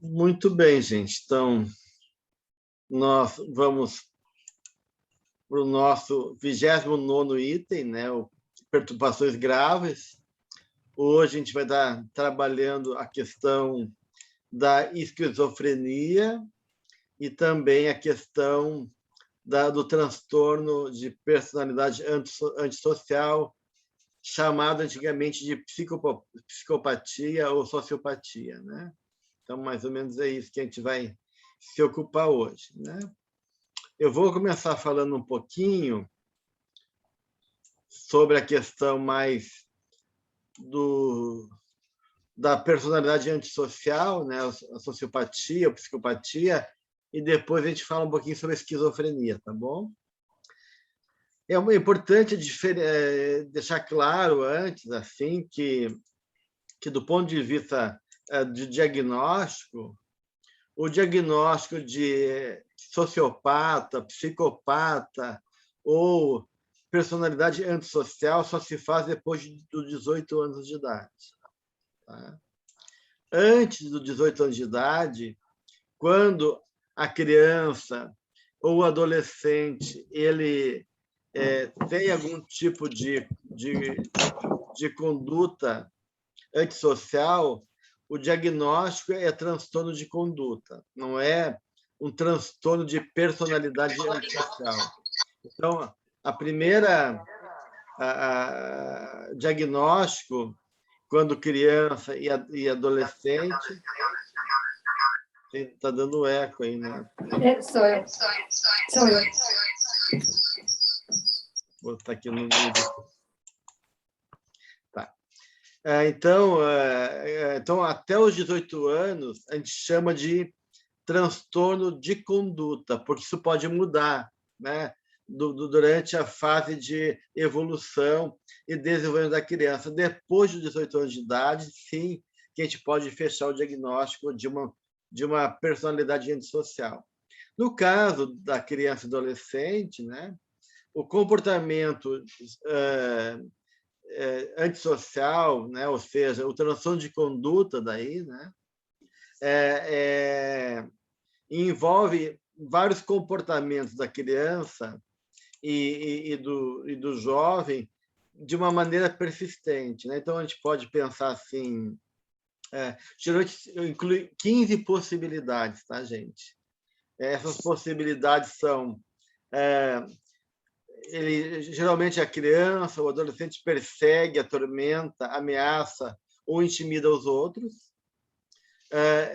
Muito bem, gente. Então, nós vamos para o nosso 29º item, né? Perturbações graves. Hoje a gente vai estar trabalhando a questão da esquizofrenia e também a questão do transtorno de personalidade antissocial, chamado antigamente de psicopatia ou sociopatia, né? Então, mais ou menos é isso que a gente vai se ocupar hoje, né? Eu vou começar falando um pouquinho sobre a questão mais da personalidade antissocial, né? A sociopatia, a psicopatia, e depois a gente fala um pouquinho sobre a esquizofrenia, tá bom? É importante deixar claro antes, assim, que do ponto de vista de diagnóstico, o diagnóstico de sociopata, psicopata ou personalidade antissocial só se faz depois dos 18 anos de idade. Tá? Antes dos 18 anos de idade, quando a criança ou o adolescente ele tem algum tipo de conduta antissocial, o diagnóstico é transtorno de conduta, não é um transtorno de personalidade antissocial. Então, a primeira diagnóstico, quando criança e adolescente, está dando eco aí, né? Sou eu. Vou botar aqui no vídeo. Tá. Então, até os 18 anos, a gente chama de transtorno de conduta, porque isso pode mudar, né? Durante a fase de evolução e desenvolvimento da criança. Depois dos 18 anos de idade, sim, que a gente pode fechar o diagnóstico de uma personalidade antissocial. No caso da criança e adolescente, né, o comportamento antissocial, né, ou seja, o transtorno de conduta daí, né, envolve vários comportamentos da criança e do jovem de uma maneira persistente, né? Então, a gente pode pensar assim, geralmente inclui 15 possibilidades, tá, gente? Essas possibilidades são... geralmente a criança ou adolescente persegue, atormenta, ameaça ou intimida os outros.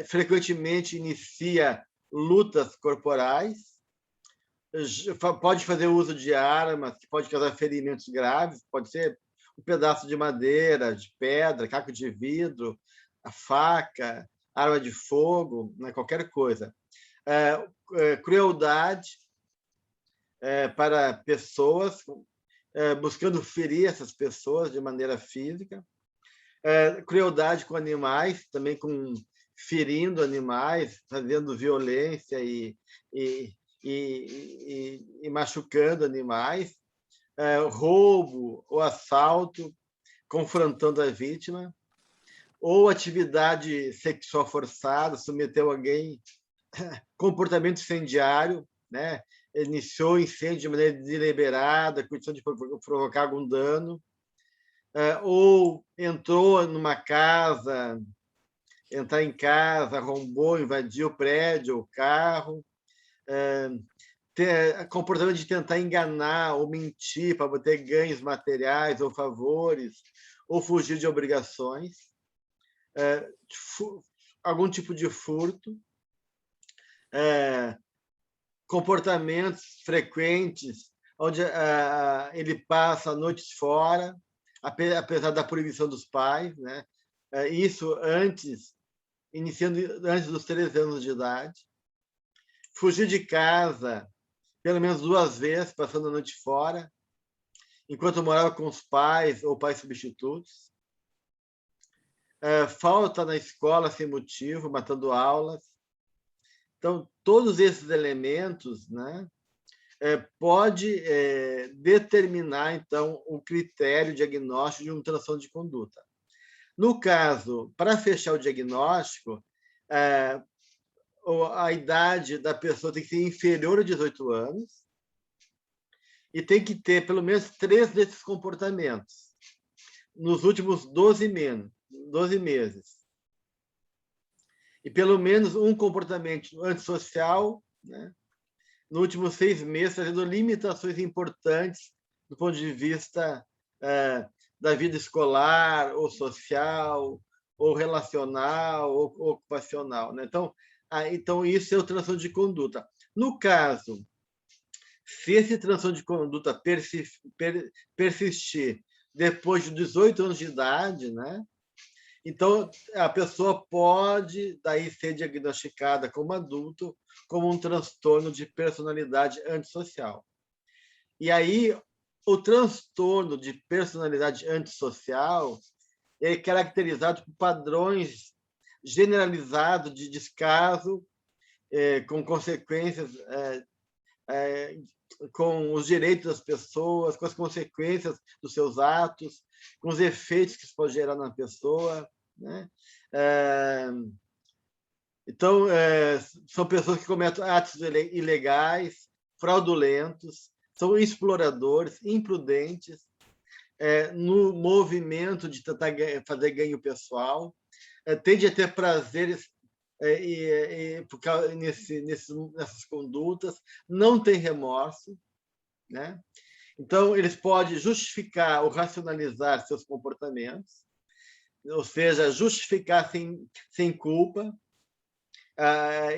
Frequentemente inicia lutas corporais, pode fazer uso de armas que pode causar ferimentos graves, pode ser um pedaço de madeira, de pedra, caco de vidro, a faca, arma de fogo, né, qualquer coisa. Crueldade para pessoas, buscando ferir essas pessoas de maneira física. Crueldade com animais, também ferindo animais, fazendo violência e machucando animais, roubo ou assalto, confrontando a vítima, ou atividade sexual forçada, submeteu alguém, comportamento incendiário, né? Iniciou incêndio de maneira deliberada, com intenção de provocar algum dano, ou entrou numa casa, entrar em casa, arrombou, invadiu o prédio, o carro, comportamento de tentar enganar ou mentir para obter ganhos materiais ou favores, ou fugir de obrigações, algum tipo de furto, comportamentos frequentes onde ele passa noites fora, apesar da proibição dos pais, né? Isso iniciando antes dos 13 anos de idade. Fugir de casa pelo menos 2 vezes, passando a noite fora, enquanto morava com os pais ou pais substitutos. Falta na escola sem motivo, matando aulas. Então, todos esses elementos, né, pode determinar, então, o critério diagnóstico de um transtorno de conduta. No caso, para fechar o diagnóstico, a idade da pessoa tem que ser inferior a 18 anos e tem que ter pelo menos 3 desses comportamentos nos últimos 12 meses. E pelo menos um comportamento antissocial, né, nos últimos 6 meses, fazendo limitações importantes do ponto de vista da vida escolar, ou social, ou relacional, ou ocupacional. Né? Então, isso é o transtorno de conduta. No caso, se esse transtorno de conduta persistir depois de 18 anos de idade, né? Então, a pessoa pode daí ser diagnosticada como adulto como um transtorno de personalidade antissocial. E aí, o transtorno de personalidade antissocial é caracterizado por padrões generalizados de descaso, com consequências, com os direitos das pessoas, com as consequências dos seus atos, com os efeitos que isso pode gerar na pessoa. Né? Então, são pessoas que cometem atos ilegais, fraudulentos, são exploradores, imprudentes, no movimento de tentar fazer ganho pessoal, tende a ter prazeres nessas condutas, não tem remorso, né? Então, eles podem justificar ou racionalizar seus comportamentos, ou seja, justificar sem culpa.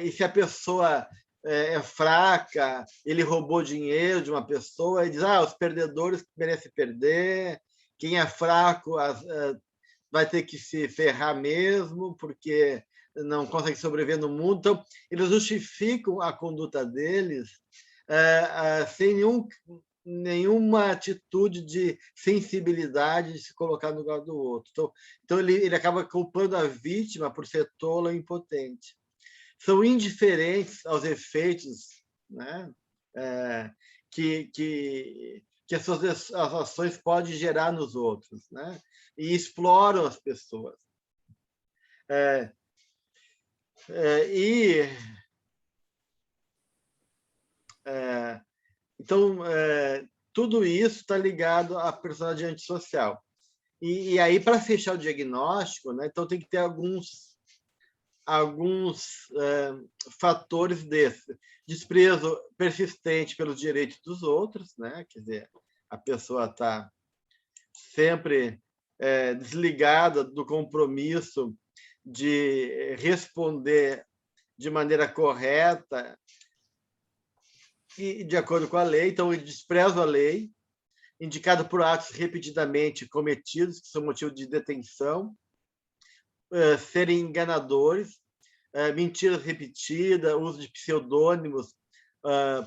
E se a pessoa é fraca, ele roubou dinheiro de uma pessoa, e diz: os perdedores merecem perder, quem é fraco vai ter que se ferrar mesmo, porque não consegue sobreviver no mundo. Então, eles justificam a conduta deles sem nenhuma atitude de sensibilidade de se colocar no lugar do outro. Então ele acaba culpando a vítima por ser tola ou impotente. São indiferentes aos efeitos, né, que as suas ações podem gerar nos outros, né, e exploram as pessoas. Então, tudo isso está ligado à personalidade antissocial. E aí, para fechar o diagnóstico, né, então tem que ter alguns fatores desses. Desprezo persistente pelos direitos dos outros, né? Quer dizer, a pessoa está sempre desligada do compromisso de responder de maneira correta e de acordo com a lei. Então, ele despreza a lei, indicado por atos repetidamente cometidos, que são motivo de detenção, serem enganadores, mentiras repetidas, uso de pseudônimos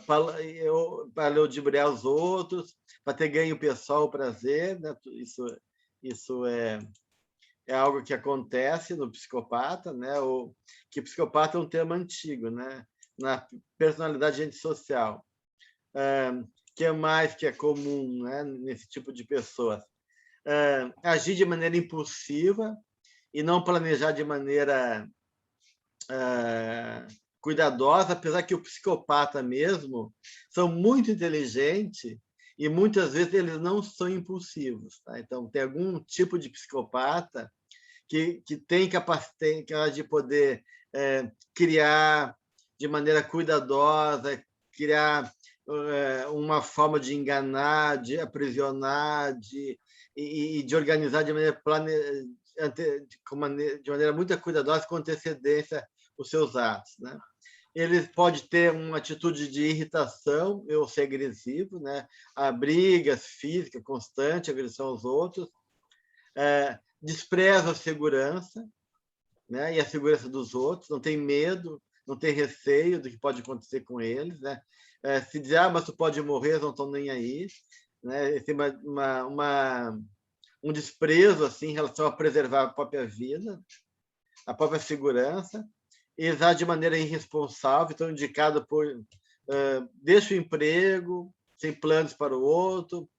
para ludibriar os outros, para ter ganho pessoal, prazer. Né? Isso é algo que acontece no psicopata, né? Que psicopata é um termo antigo, né? Na personalidade antissocial. Que mais que é comum, né, nesse tipo de pessoas? Agir de maneira impulsiva e não planejar de maneira cuidadosa, apesar que o psicopata mesmo são muito inteligentes e muitas vezes eles não são impulsivos. Tá? Então, tem algum tipo de psicopata que tem capacidade de poder criar de maneira cuidadosa, criar uma forma de enganar, de aprisionar, e de organizar de maneira muito cuidadosa, com antecedência, os seus atos. Né? Ele pode ter uma atitude de irritação, ou ser agressivo, né? A brigas físicas constante, agressão aos outros, despreza a segurança, né? E a segurança dos outros, não tem medo, não tem receio do que pode acontecer com eles, né? Se dizer, mas tu pode morrer, eles não estão nem aí, né? Tem um desprezo assim em relação a preservar a própria vida, a própria segurança, e usar de maneira irresponsável, então indicado por deixa o emprego, sem planos para o outro,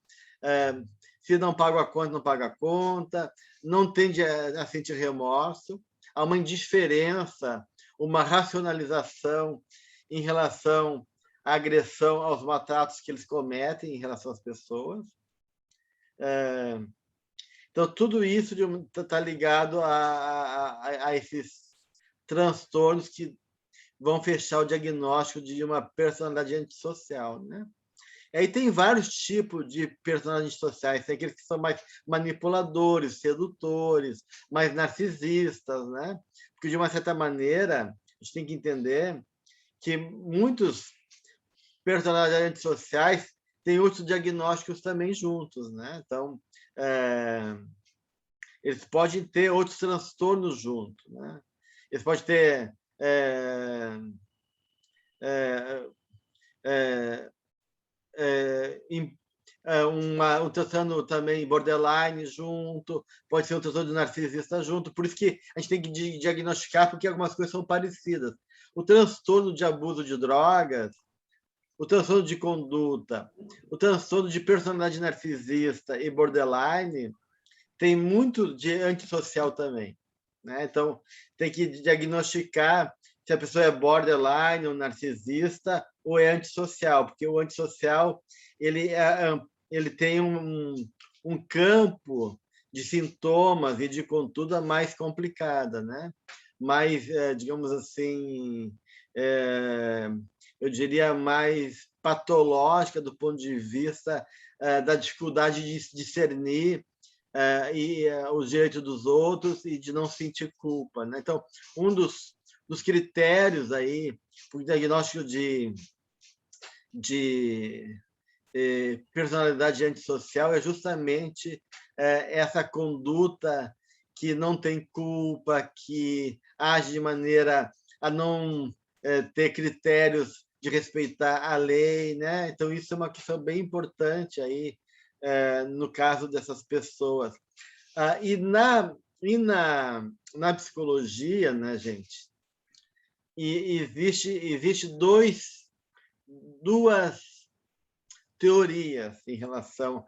se não paga a conta, não paga a conta, não tende a sentir remorso, há uma indiferença uma racionalização em relação à agressão, aos maltratos que eles cometem em relação às pessoas. Então, tudo isso está ligado a esses transtornos que vão fechar o diagnóstico de uma personalidade antissocial, né? E aí tem vários tipos de personalidades sociais, tem aqueles que são mais manipuladores, sedutores, mais narcisistas, né? Porque, de uma certa maneira, a gente tem que entender que muitos personalidades antissociais têm outros diagnósticos também juntos, né? Então, eles podem ter outros transtornos juntos, né? Eles podem ter um transtorno também borderline junto, pode ser um transtorno narcisista junto, por isso que a gente tem que diagnosticar, porque algumas coisas são parecidas. O transtorno de abuso de drogas, o transtorno de conduta, o transtorno de personalidade narcisista e borderline tem muito de antissocial também, né? Então, tem que diagnosticar se a pessoa é borderline ou narcisista ou é antissocial, porque o antissocial ele tem um campo de sintomas e de conduta mais complicada, né? Mais, digamos assim, eu diria mais patológica do ponto de vista da dificuldade de discernir os direitos dos outros e de não sentir culpa, né? Então, um dos critérios aí para o diagnóstico de personalidade antissocial é justamente essa conduta que não tem culpa, que age de maneira a não ter critérios de respeitar a lei, né? Então, isso é uma questão bem importante aí no caso dessas pessoas. E na psicologia, né, gente, existe duas teorias em relação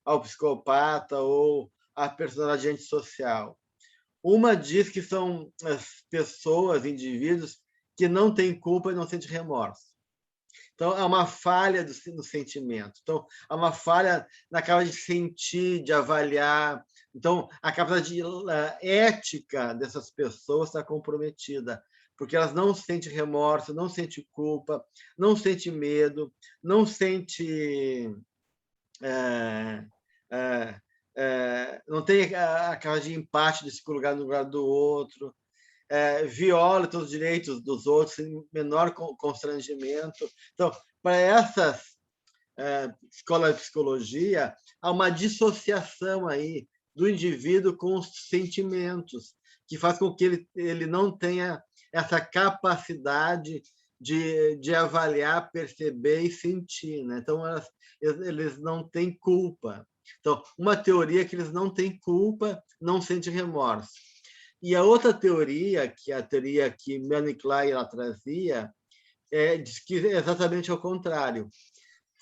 ao psicopata ou à personalidade antissocial. Uma diz que são as pessoas, indivíduos, que não têm culpa e não sentem remorso. Então, há uma falha no sentimento. Então, há uma falha na capacidade de sentir, de avaliar. Então, a capacidade ética dessas pessoas está comprometida, porque elas não sentem remorso, não sentem culpa, não sentem medo, não sentem... não tem a capacidade de empate de se colocar no lugar do outro, viola todos os direitos dos outros sem menor constrangimento. Então, para essas escolas de psicologia, há uma dissociação aí do indivíduo com os sentimentos, que faz com que ele não tenha essa capacidade de avaliar, perceber e sentir, né? Então, eles não têm culpa. Então, uma teoria é que eles não têm culpa, não sentem remorso. E a outra teoria, que é a teoria que Melanie Klein ela trazia, diz que é exatamente ao contrário,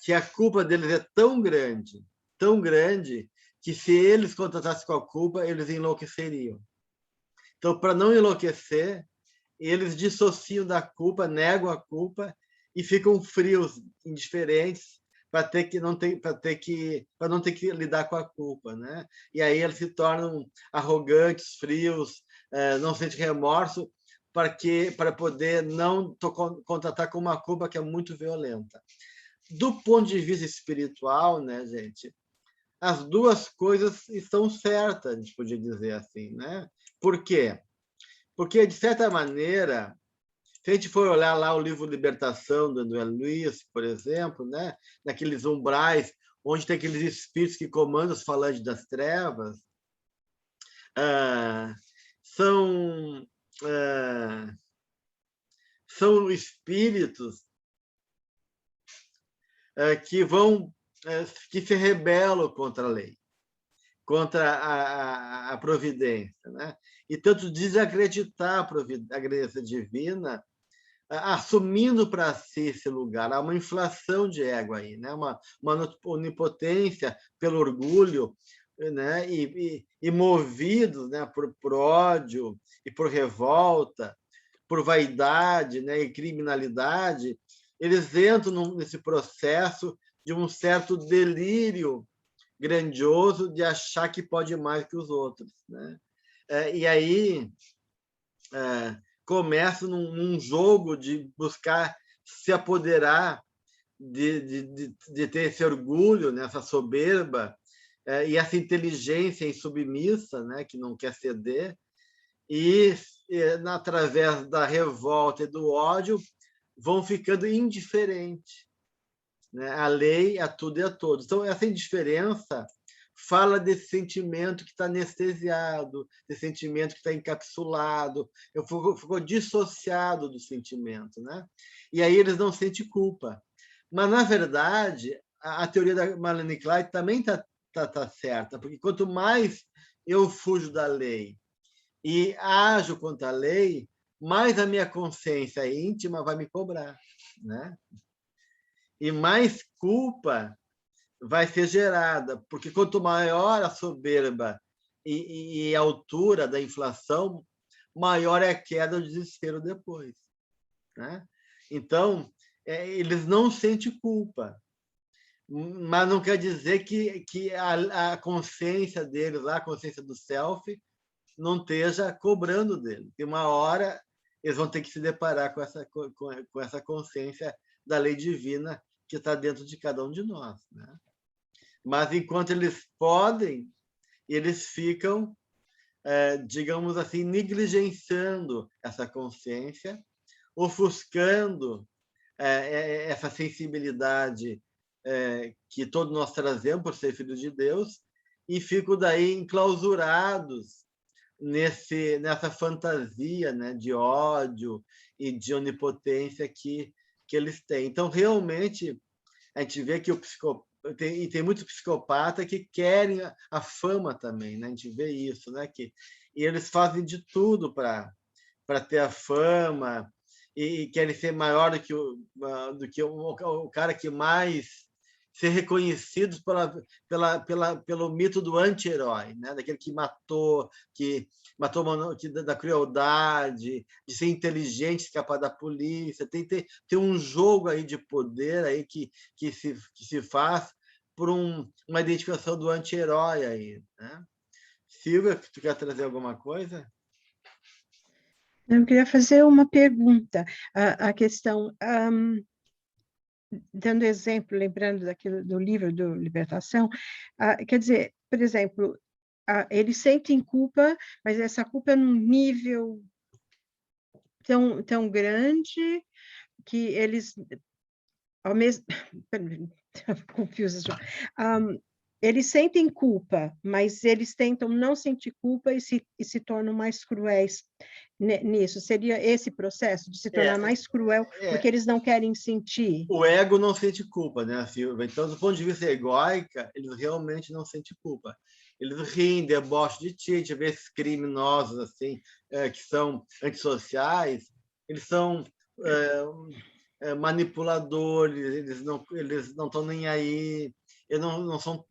que a culpa deles é tão grande, que se eles contratassem com a culpa, eles enlouqueceriam. Então, para não enlouquecer, eles dissociam da culpa, negam a culpa e ficam frios, indiferentes, para não ter que lidar com a culpa, né? E aí eles se tornam arrogantes, frios, não sentem remorso para poder não contratar com uma culpa que é muito violenta. Do ponto de vista espiritual, né, gente, as duas coisas estão certas, a gente podia dizer assim, né? Por quê? Porque, de certa maneira, se a gente for olhar lá o livro Libertação, do André Luiz, por exemplo, né? Naqueles umbrais, onde tem aqueles espíritos que comandam os falantes das trevas, são espíritos que se rebelam contra a lei, contra a providência, né? E tanto desacreditar a graça divina, assumindo para si esse lugar. Há uma inflação de ego aí, né? uma onipotência pelo orgulho, né? E movidos, né? por ódio e por revolta, por vaidade, né, e criminalidade, eles entram nesse processo de um certo delírio grandioso de achar que pode mais que os outros, né? E aí começa num jogo de buscar se apoderar, de ter esse orgulho, né, essa soberba, e essa inteligência insubmissa, né, que não quer ceder, e através da revolta e do ódio vão ficando indiferentes, né, à lei, a tudo e a todos. Então, essa indiferença fala desse sentimento que está anestesiado, desse sentimento que está encapsulado, ficou dissociado do sentimento, né? E aí eles não sentem culpa. Mas, na verdade, a teoria da Marlene Clyde também tá certa, porque quanto mais eu fujo da lei e ajo contra a lei, mais a minha consciência íntima vai me cobrar, né? E mais culpa vai ser gerada, porque quanto maior a soberba e a altura da inflação, maior é a queda do desespero depois, né? Então, eles não sentem culpa, mas não quer dizer que a consciência deles, a consciência do self, não esteja cobrando dele. Tem uma hora eles vão ter que se deparar com essa consciência da lei divina que está dentro de cada um de nós, né? Mas enquanto eles podem, eles ficam, digamos assim, negligenciando essa consciência, ofuscando essa sensibilidade que todos nós trazemos por ser filhos de Deus, e ficam daí enclausurados nessa fantasia, né, de ódio e de onipotência que eles têm. Então, realmente, a gente vê que tem muitos psicopatas que querem a fama também, né? A gente vê isso, né? E eles fazem de tudo para ter a fama e querem ser maior do que o cara que mais ser reconhecidos pelo mito do anti-herói, né? Daquele que matou da crueldade, de ser inteligente, escapar da polícia. Tem um jogo aí de poder aí que se faz por uma identificação do anti-herói aí, né? Silvia, tu quer trazer alguma coisa? Eu queria fazer uma pergunta. A questão, dando exemplo, lembrando daquilo do livro do Libertação, quer dizer, por exemplo, eles sentem culpa, mas essa culpa é num nível tão grande que eles, ao mesmo... Confusa. Eles sentem culpa, mas eles tentam não sentir culpa e se tornam mais cruéis nisso. Seria esse processo de se tornar mais cruel, porque eles não querem sentir. O ego não sente culpa, né, Silvia? Então, do ponto de vista egóica, eles realmente não sentem culpa. Eles riem, debocham de ti, a gente vê esses criminosos assim, que são antissociais, eles são manipuladores, eles não estão nem aí, eles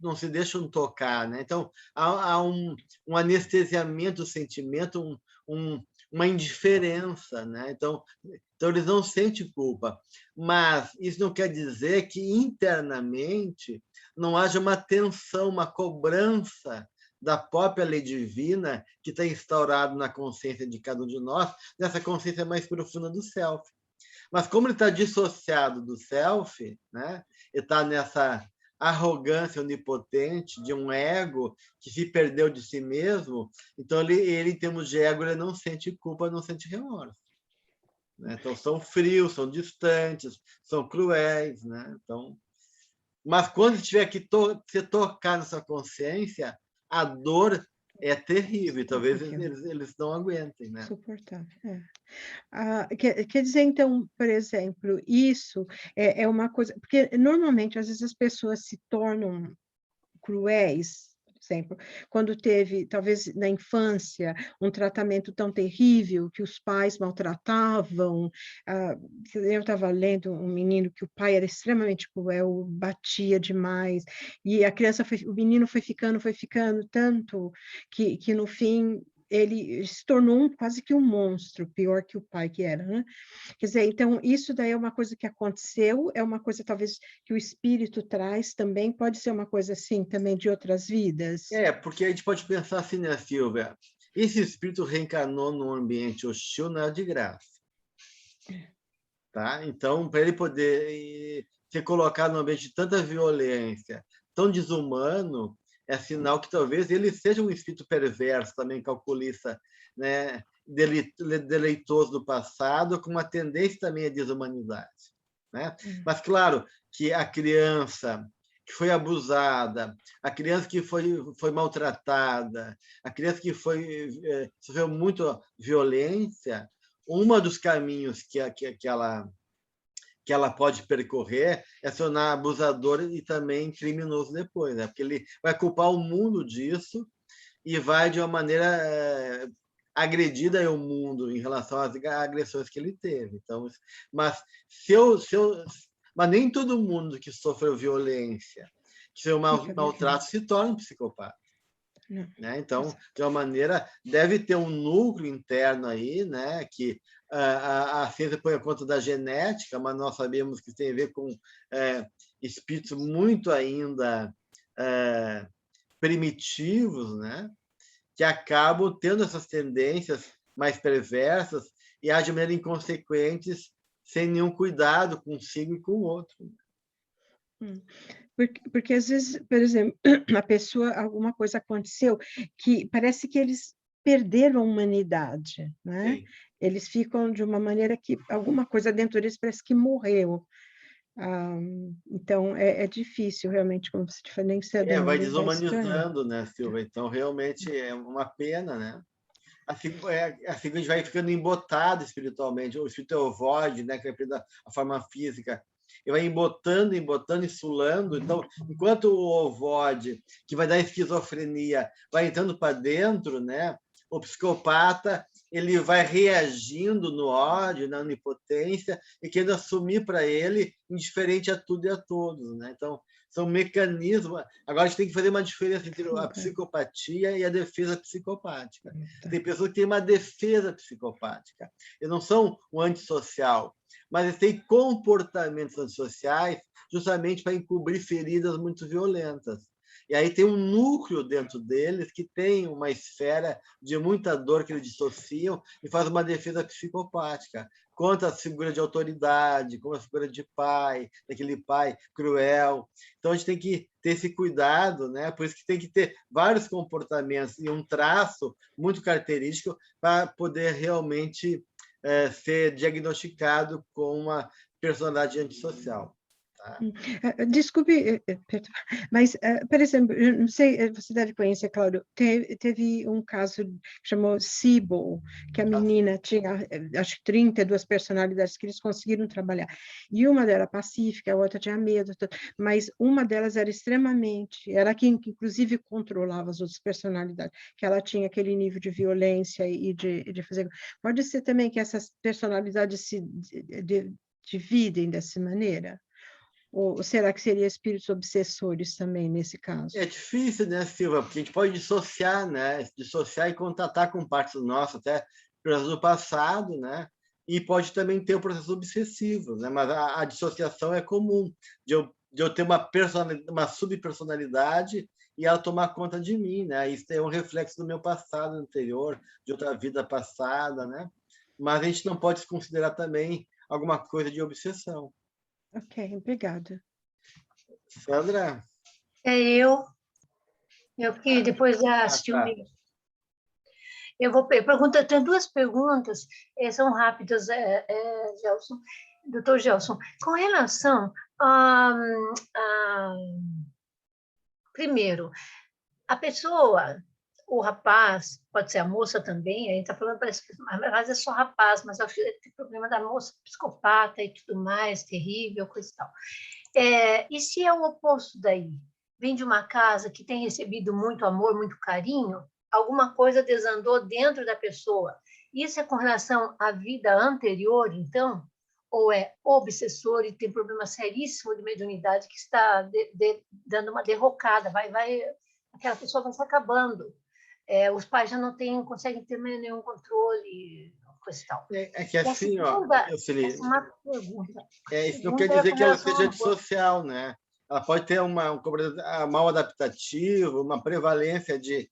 não se deixam tocar, né? Então, há um anestesiamento do sentimento, uma indiferença, né? Então, eles não sentem culpa. Mas isso não quer dizer que internamente não haja uma tensão, uma cobrança da própria lei divina que está instaurado na consciência de cada um de nós, nessa consciência mais profunda do self. Mas como ele está dissociado do self, né? Ele está nessa arrogância onipotente de um ego que se perdeu de si mesmo, então ele em termos de ego, ele não sente culpa, não sente remorso, né? Então são frios, são distantes, são cruéis, né? Então, mas quando tiver que se tocar nessa consciência, a dor é terrível, talvez eles não aguentem, né? Suportável. Quer dizer, então, por exemplo, isso é uma coisa... Porque, normalmente, às vezes, as pessoas se tornam cruéis, por exemplo, quando teve, talvez, na infância, um tratamento tão terrível que os pais maltratavam. Eu estava lendo um menino que o pai era extremamente cruel, batia demais, e o menino foi ficando tanto que no fim ele se tornou quase que um monstro, pior que o pai que era, né? Quer dizer, então, isso daí é uma coisa que aconteceu, é uma coisa talvez que o espírito traz também, pode ser uma coisa assim também de outras vidas? Porque a gente pode pensar assim, né, Silvia? Esse espírito reencarnou num ambiente hostil não é de graça, tá? Então, para ele poder ser colocado num ambiente de tanta violência, tão desumano, é sinal que talvez ele seja um espírito perverso, também calculista, né? Deleitoso do passado, com uma tendência também à desumanidade, né? Mas, claro, que a criança que foi abusada, a criança que foi maltratada, a criança que sofreu muito violência, um dos caminhos que ela pode percorrer é se tornar abusador e também criminoso depois, né? Porque ele vai culpar o mundo disso e vai, de uma maneira agredida o mundo em relação às agressões que ele teve. Então, mas, mas nem todo mundo que sofreu violência, que sofreu maltrato, se torna um psicopata. Né? Então, de uma maneira, deve ter um núcleo interno aí, né, que a ciência põe a conta da genética, mas nós sabemos que tem a ver com espíritos muito ainda primitivos, né, que acabam tendo essas tendências mais perversas e agem de maneira inconsequentes, sem nenhum cuidado consigo e com o outro. Porque às vezes, por exemplo, a pessoa, alguma coisa aconteceu que parece que eles perderam a humanidade, né? Sim. Eles ficam de uma maneira que alguma coisa dentro deles parece que morreu. Então, é difícil, realmente, como você diferenciando Vai da estranha. desumanizando, né, Silva? Então, realmente, é uma pena, né? Assim a gente vai ficando embotado espiritualmente. O espírito é o void, né, que representa a forma física. Ele vai embotando, embotando e sulando. Então, enquanto o ovoide, que vai dar esquizofrenia, vai entrando para dentro, né, o psicopata ele vai reagindo no ódio, na onipotência, e querendo assumir para ele indiferente a tudo e a todos. Né? Então, são mecanismos. Agora, a gente tem que fazer uma diferença entre a psicopatia e a defesa psicopática. Tem pessoas que têm uma defesa psicopática. Eles não são um antissocial, mas eles têm comportamentos antissociais justamente para encobrir feridas muito violentas. E aí tem um núcleo dentro deles que tem uma esfera de muita dor que eles dissociam e faz uma defesa psicopática contra a figura de autoridade, contra a figura de pai, daquele pai cruel. Então, a gente tem que ter esse cuidado, né? Por isso que tem que ter vários comportamentos e um traço muito característico para poder realmente ser diagnosticado com uma personalidade antissocial. Desculpe, mas, por exemplo, eu não sei, você deve conhecer, Cláudio, teve um caso que chamou Sibyl, que a menina tinha, acho que 32 personalidades que eles conseguiram trabalhar. E uma delas pacífica, a outra tinha medo, mas uma delas era extremamente, era quem que inclusive controlava as outras personalidades, que ela tinha aquele nível de violência e de fazer. Pode ser também que essas personalidades se dividem dessa maneira? Ou será que seria espíritos obsessores também, nesse caso? É difícil, né, Silva? Porque a gente pode dissociar, né? Dissociar e contatar com partes do nosso, até do passado, né? E pode também ter o processo obsessivo, né? Mas a dissociação é comum, de eu ter uma subpersonalidade e ela tomar conta de mim, né? Isso é um reflexo do meu passado anterior, de outra vida passada, né? Mas a gente não pode considerar também alguma coisa de obsessão. Ok, obrigada. Sandra? Eu que depois já assisti o vídeo. Eu vou perguntar, tenho duas perguntas, são rápidas, Gelson, doutor Gelson. Com relação primeiro, a pessoa, o rapaz, pode ser a moça também, a gente está falando, parece que mas é só rapaz, mas eu acho que tem problema da moça psicopata e tudo mais, terrível, coisa e tal. E se é o oposto daí? Vem de uma casa que tem recebido muito amor, muito carinho, alguma coisa desandou dentro da pessoa. Isso é com relação à vida anterior, então? Ou é obsessor e tem problema seríssimo de mediunidade que está dando uma derrocada, aquela pessoa vai se acabando. os pais já não conseguem ter nenhum controle, coisa e tal. É que assim, ó, Essa é uma pergunta. isso não quer Segunda é dizer com que ela relação seja ao antissocial, né? Ela pode ter um mal adaptativo, uma prevalência de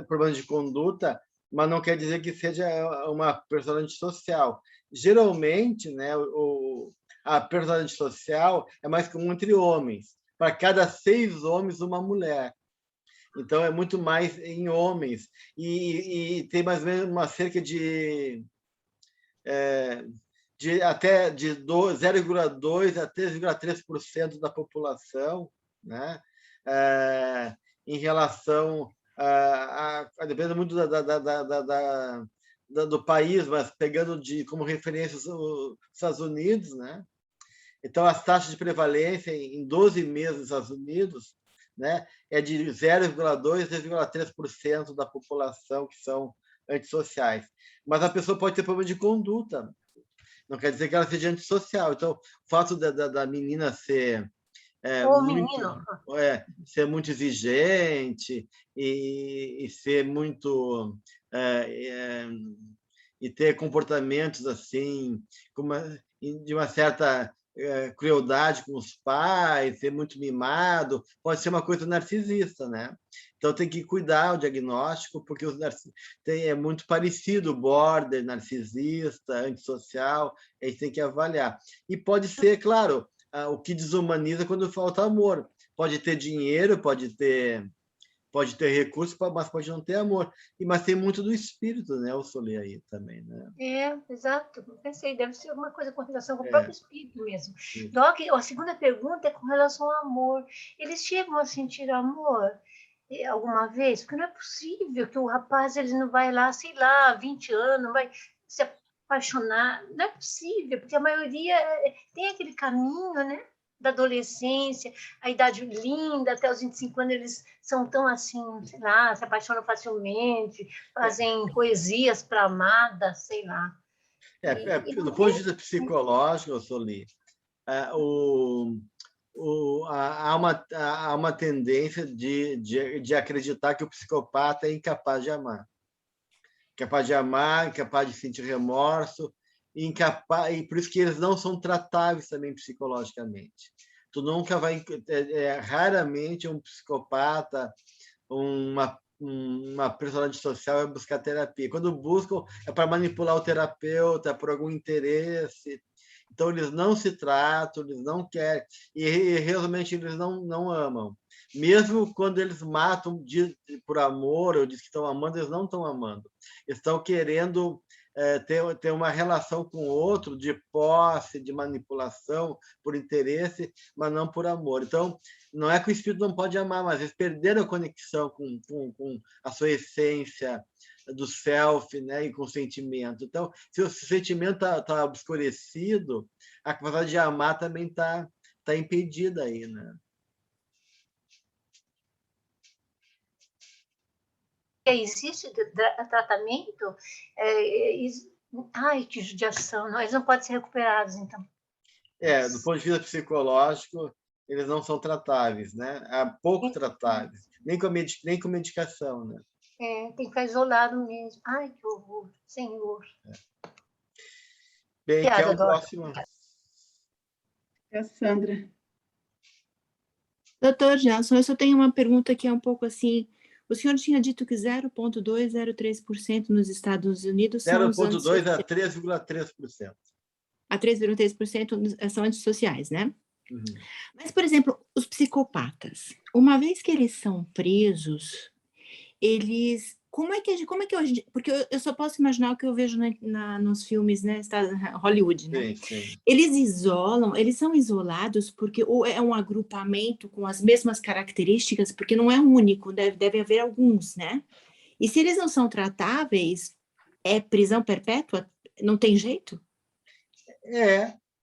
problemas de conduta, mas não quer dizer que seja uma pessoa antissocial. Geralmente, né, a pessoa antissocial é mais comum entre homens. Para cada 6 homens, uma mulher. Então, é muito mais em homens. E tem mais ou menos cerca de até de 0,2% a 3,3% da população, né? Em relação depende muito do país, mas pegando como referência os Estados Unidos, né? Então, as taxas de prevalência em 12 meses nos Estados Unidos, né, é de 0,2% a 0,3% da população que são antissociais. Mas a pessoa pode ter problema de conduta, não quer dizer que ela seja antissocial. Então, o fato da menina ser menino. ser muito exigente e ser muito e ter comportamentos assim de uma certa crueldade com os pais, ser muito mimado, pode ser uma coisa narcisista, né? Então tem que cuidar o diagnóstico, porque é muito parecido, border, narcisista, antissocial, a gente tem que avaliar. E pode ser, claro, o que desumaniza quando falta amor. Pode ter dinheiro, pode ter recursos, mas pode não ter amor. Mas tem muito do espírito, né? Eu solei aí também, né? Exato. Pensei, deve ser alguma coisa com relação com o próprio espírito mesmo. Doc, a segunda pergunta é com relação ao amor. Eles chegam a sentir amor alguma vez? Porque não é possível que o rapaz ele não vai lá, sei lá, 20 anos, não vai se apaixonar. Não é possível, porque a maioria tem aquele caminho, né? Da adolescência, a idade linda, até os 25 anos eles são tão assim, sei lá, se apaixonam facilmente, fazem poesias para amada, sei lá. Do ponto de vista psicológico, Soli, há uma tendência de acreditar que o psicopata é incapaz de amar. Incapaz de sentir remorso, e por isso que eles não são tratáveis também psicologicamente. Tu nunca vai... raramente um psicopata, uma pessoa antissocial vai buscar terapia. Quando buscam, é para manipular o terapeuta, por algum interesse. Então, eles não se tratam, eles não querem, e realmente eles não amam. Mesmo quando eles matam por amor, ou dizem que estão amando, eles não estão amando. Estão querendo ter uma relação com o outro de posse, de manipulação, por interesse, mas não por amor. Então, não é que o espírito não pode amar, mas eles perderam a conexão com a sua essência do self, né, e com o sentimento. Então, se o sentimento está obscurecido, a capacidade de amar também está impedida aí, né? Existe tratamento? Ai, que judiação! Eles não podem ser recuperados, então. Do ponto de vista psicológico, eles não são tratáveis, né? Pouco tratáveis, nem com medicação, né? Tem que ficar isolado mesmo. Ai, que horror, Senhor. Bem, que é o próximo. É a Sandra. Doutor Gelson, eu só tenho uma pergunta que é um pouco assim. O senhor tinha dito que 0,2%, 0,3% nos Estados Unidos são 0,2% a 3,3%. A 3,3% são antissociais, né? Uhum. Mas, por exemplo, os psicopatas, uma vez que eles são presos, eles... Como é que hoje... Porque eu só posso imaginar o que eu vejo nos filmes, né? Hollywood, né? Sim. Eles são isolados porque ou é um agrupamento com as mesmas características, porque não é único, deve haver alguns, né? E se eles não são tratáveis, é prisão perpétua? Não tem jeito?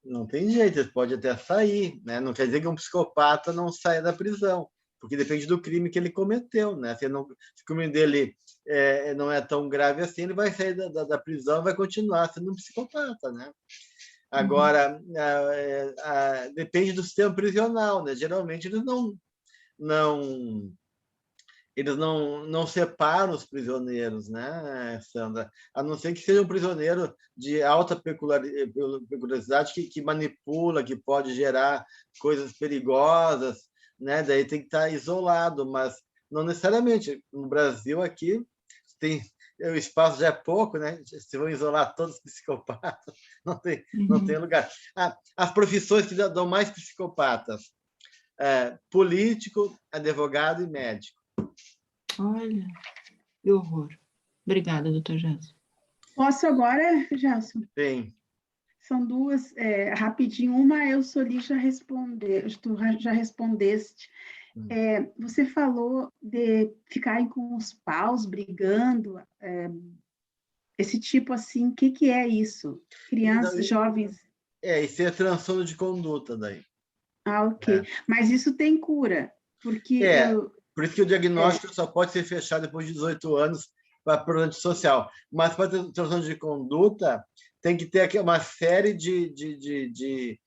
Não tem jeito, ele pode até sair, né? Não quer dizer que um psicopata não saia da prisão, porque depende do crime que ele cometeu, né? Se o crime dele não é tão grave assim, ele vai sair da prisão e vai continuar sendo um psicopata, né? Agora, depende do sistema prisional, né? Geralmente eles não eles não separam os prisioneiros, né, Sandra? A não ser que seja um prisioneiro de alta peculiaridade que manipula, que pode gerar coisas perigosas, né? Daí tem que estar isolado, mas não necessariamente. No Brasil, aqui, o espaço já é pouco, né? Se vão isolar todos os psicopatas, não tem lugar. As profissões que dão mais psicopatas: político, advogado e médico. Olha, que horror. Obrigada, doutor Gelson. Posso agora, Gelson? Sim. São duas, rapidinho. Uma eu soli já responder, tu já respondeste. Você falou de ficarem com os paus brigando, esse tipo assim, o que é isso? Crianças, jovens... Isso é transtorno de conduta daí. Ok. Mas isso tem cura, porque... Por isso que o diagnóstico só pode ser fechado depois de 18 anos para problema social. Mas para ter transtorno de conduta, tem que ter aqui uma série de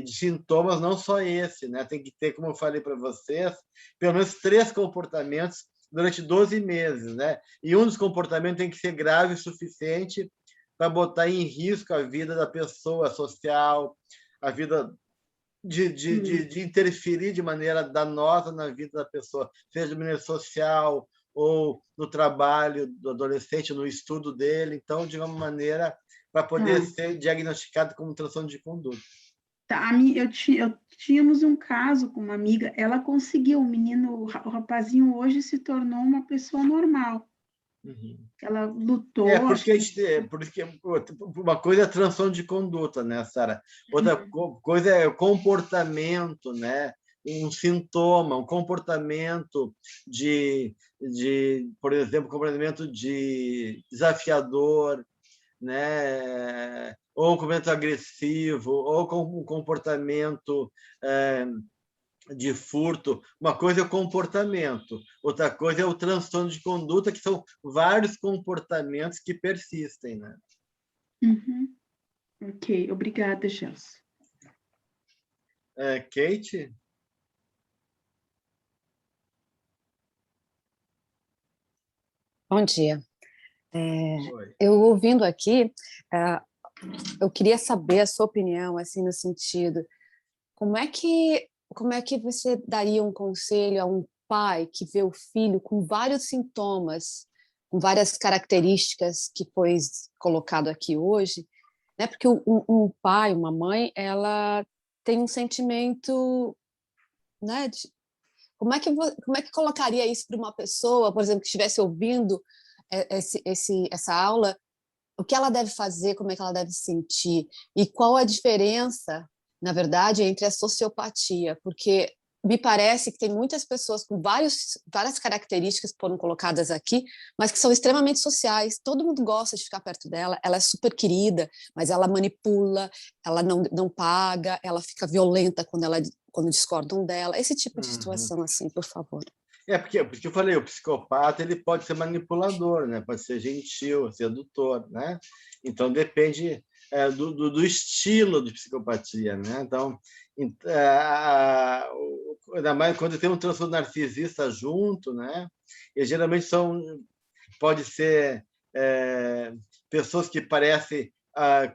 sintomas, não só esse, né? Tem que ter, como eu falei para vocês, pelo menos 3 comportamentos durante 12 meses, né? E um dos comportamentos tem que ser grave o suficiente para botar em risco a vida da pessoa social, a vida de interferir de maneira danosa na vida da pessoa, seja de maneira social ou no trabalho do adolescente, no estudo dele. Então, de uma maneira para poder ser diagnosticado como transtorno de conduta. Tá, tínhamos um caso com uma amiga, ela conseguiu, o rapazinho hoje se tornou uma pessoa normal. Ela lutou. Porque uma coisa é transtorno de conduta, né, Sara? Outra coisa é o comportamento, né? Um sintoma, um comportamento por exemplo, comportamento desafiador, né? Ou um comportamento agressivo, ou com um comportamento de furto. Uma coisa é o comportamento, outra coisa é o transtorno de conduta, que são vários comportamentos que persistem, né? Ok, obrigada, Gelson. Kate? Bom dia. Eu ouvindo aqui, eu queria saber a sua opinião, assim, no sentido, como é que você daria um conselho a um pai que vê o filho com vários sintomas, com várias características que foi colocado aqui hoje, né? Porque um pai, uma mãe, ela tem um sentimento, né? Como é que colocaria isso para uma pessoa, por exemplo, que estivesse ouvindo essa aula? O que ela deve fazer, como é que ela deve se sentir? E qual a diferença, na verdade, entre a sociopatia? Porque me parece que tem muitas pessoas com várias características que foram colocadas aqui, mas que são extremamente sociais. Todo mundo gosta de ficar perto dela, ela é super querida, mas ela manipula, ela não paga, ela fica violenta quando discordam dela. Esse tipo de situação, assim, por favor. Porque eu falei, o psicopata ele pode ser manipulador, né? Pode ser gentil, sedutor, né? Então depende do estilo de psicopatia, né? Então, ainda mais quando tem um transtorno narcisista junto, né? E geralmente pode ser pessoas que parecem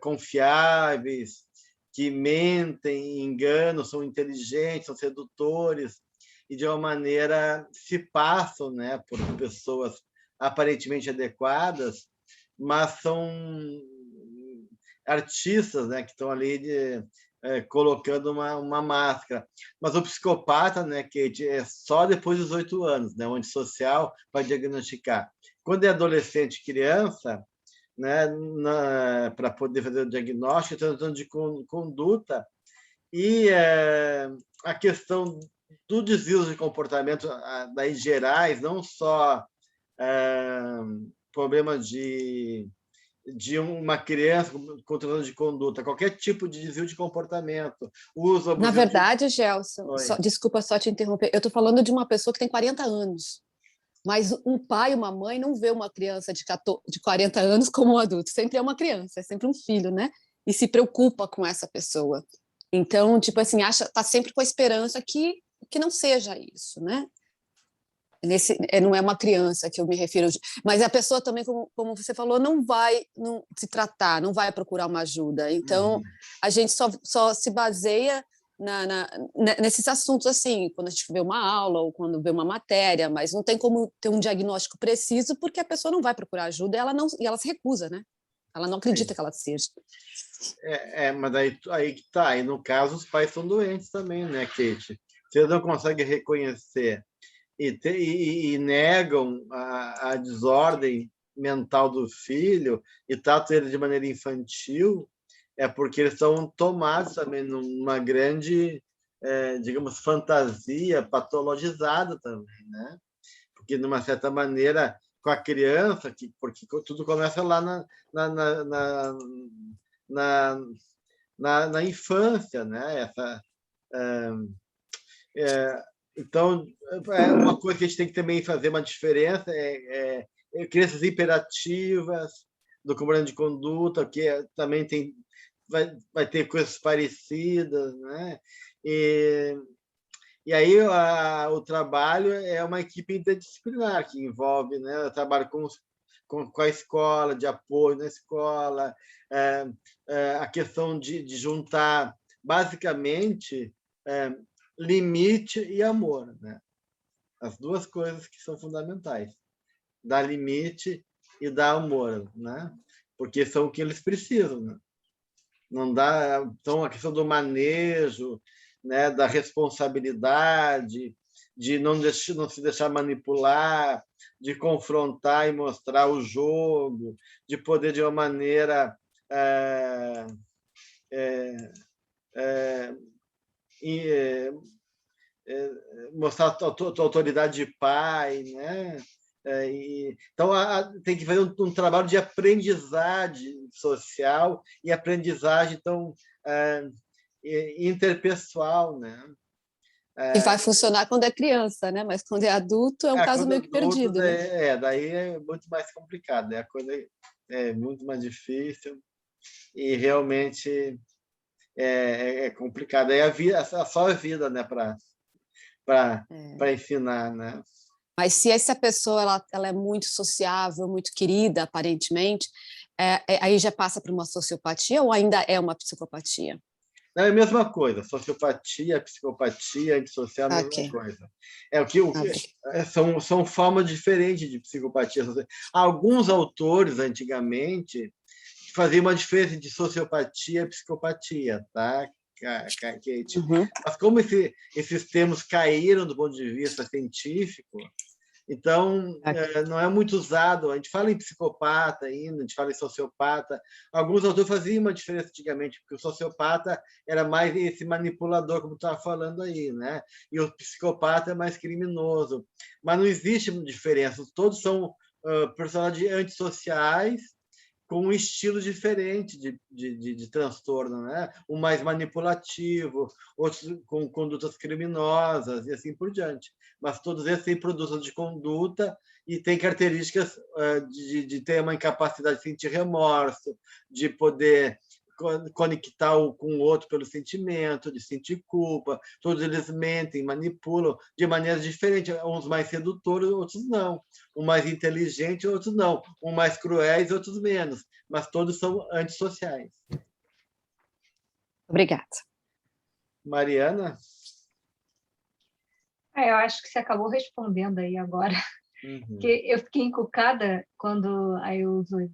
confiáveis, que mentem, enganam, são inteligentes, são sedutores, e de uma maneira se passam, né, por pessoas aparentemente adequadas, mas são artistas, né, que estão ali colocando uma máscara. Mas o psicopata, né, Kate, é só depois dos 18 anos, né, onde social vai diagnosticar. Quando é adolescente, criança, né, para poder fazer o diagnóstico, transtorno de conduta, e a questão do desvio de comportamento daí gerais, não só problema de uma criança com transtorno de conduta, qualquer tipo de desvio de comportamento. Na verdade, Gelson, desculpa só te interromper, eu estou falando de uma pessoa que tem 40 anos, mas um pai e uma mãe não vê uma criança de 40 anos como um adulto, sempre é uma criança, é sempre um filho, né? E se preocupa com essa pessoa. Então, tipo assim, tá sempre com a esperança que não seja isso, né? Não é uma criança que eu me refiro, mas a pessoa também, como você falou, não vai se tratar, não vai procurar uma ajuda. Então, a gente só se baseia nesses assuntos, assim, quando a gente vê uma aula ou quando vê uma matéria, mas não tem como ter um diagnóstico preciso, porque a pessoa não vai procurar ajuda e ela se recusa, né? Ela não acredita que ela seja. Mas aí que tá. E no caso, os pais são doentes também, né, Kate? Você não consegue reconhecer e negam a desordem mental do filho e tratam ele de maneira infantil, é porque eles estão tomados também numa grande, digamos, fantasia patologizada também, né? Porque, de uma certa maneira, com a criança, porque tudo começa lá na infância, né? Então, uma coisa que a gente tem que também fazer uma diferença é crianças hiperativas, do comportamento de conduta, que também vai ter coisas parecidas, né? E aí o trabalho é uma equipe interdisciplinar que envolve, né, o trabalho com a escola, de apoio na escola, a questão de juntar, basicamente, limite e amor, né? As duas coisas que são fundamentais. Dar limite e dar amor, né? Porque são o que eles precisam, né? Não dá, então a questão do manejo, né, da responsabilidade, de não se deixar manipular, de confrontar e mostrar o jogo, de poder de uma maneira mostrar a tua autoridade de pai, né? Então, tem que fazer um trabalho de aprendizagem social e aprendizagem então, interpessoal, né? E vai funcionar quando é criança, né? Mas quando é adulto é um caso meio que perdido, né? Daí é muito mais complicado, né? A coisa é muito mais difícil e realmente é complicado. Aí só a vida, né? Para ensinar, né? Mas se essa pessoa ela é muito sociável, muito querida, aparentemente, aí já passa por uma sociopatia ou ainda é uma psicopatia? Não, é a mesma coisa. Sociopatia, psicopatia, antissocial, é a mesma coisa. São formas diferentes de psicopatia. Alguns autores, antigamente, faziam uma diferença de sociopatia e psicopatia, tá, Kate? Mas como esses termos caíram do ponto de vista científico, então não é muito usado. A gente fala em psicopata ainda, a gente fala em sociopata. Alguns autores faziam uma diferença antigamente, porque o sociopata era mais esse manipulador, como tu estava falando aí, né? E o psicopata é mais criminoso. Mas não existe diferença. Todos são personagens antissociais, com um estilo diferente de transtorno, né? Um mais manipulativo, outros com condutas criminosas e assim por diante. Mas todos esses têm produtos de conduta e têm características de ter uma incapacidade de sentir remorso, de poder conectar com o outro pelo sentimento, de sentir culpa. Todos eles mentem, manipulam de maneiras diferentes, uns mais sedutores, outros não. Um mais inteligente, outros não. Um mais cruéis, outros menos. Mas todos são antissociais. Obrigada. Mariana? Eu acho que você acabou respondendo aí agora. Porque eu fiquei encucada quando a Eusoli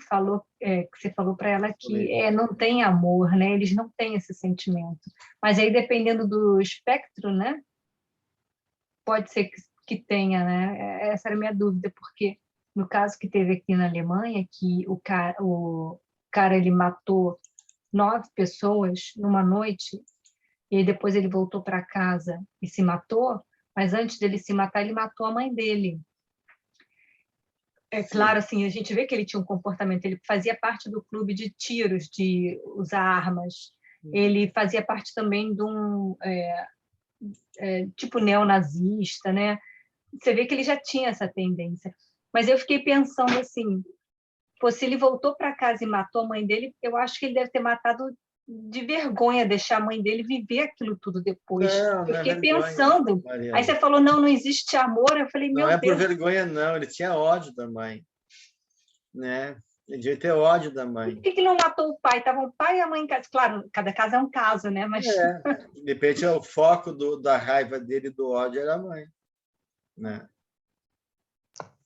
falou, que você falou para ela que não tem amor, né? Eles não têm esse sentimento. Mas aí, dependendo do espectro, né? Pode ser que tenha, né? Essa era a minha dúvida, porque no caso que teve aqui na Alemanha, que o cara ele matou 9 pessoas numa noite, e depois ele voltou para casa e se matou, mas antes dele se matar, ele matou a mãe dele. É claro, assim, a gente vê que ele tinha um comportamento, ele fazia parte do clube de tiros, de usar armas, ele fazia parte também de um tipo neonazista, né? Você vê que ele já tinha essa tendência. Mas eu fiquei pensando assim, se ele voltou para casa e matou a mãe dele, eu acho que ele deve ter matado de vergonha deixar a mãe dele viver aquilo tudo depois. Não, Eu não é fiquei vergonha, pensando. Mariana. Aí você falou, não existe amor. Eu falei, Não meu é por Deus. vergonha, não. Ele tinha ódio da mãe, né? Ele devia ter ódio da mãe. Por que ele não matou o pai? Tava o pai e a mãe em casa. Claro, cada caso é um caso, né? Mas De repente, o foco da raiva dele e do ódio era a mãe, né?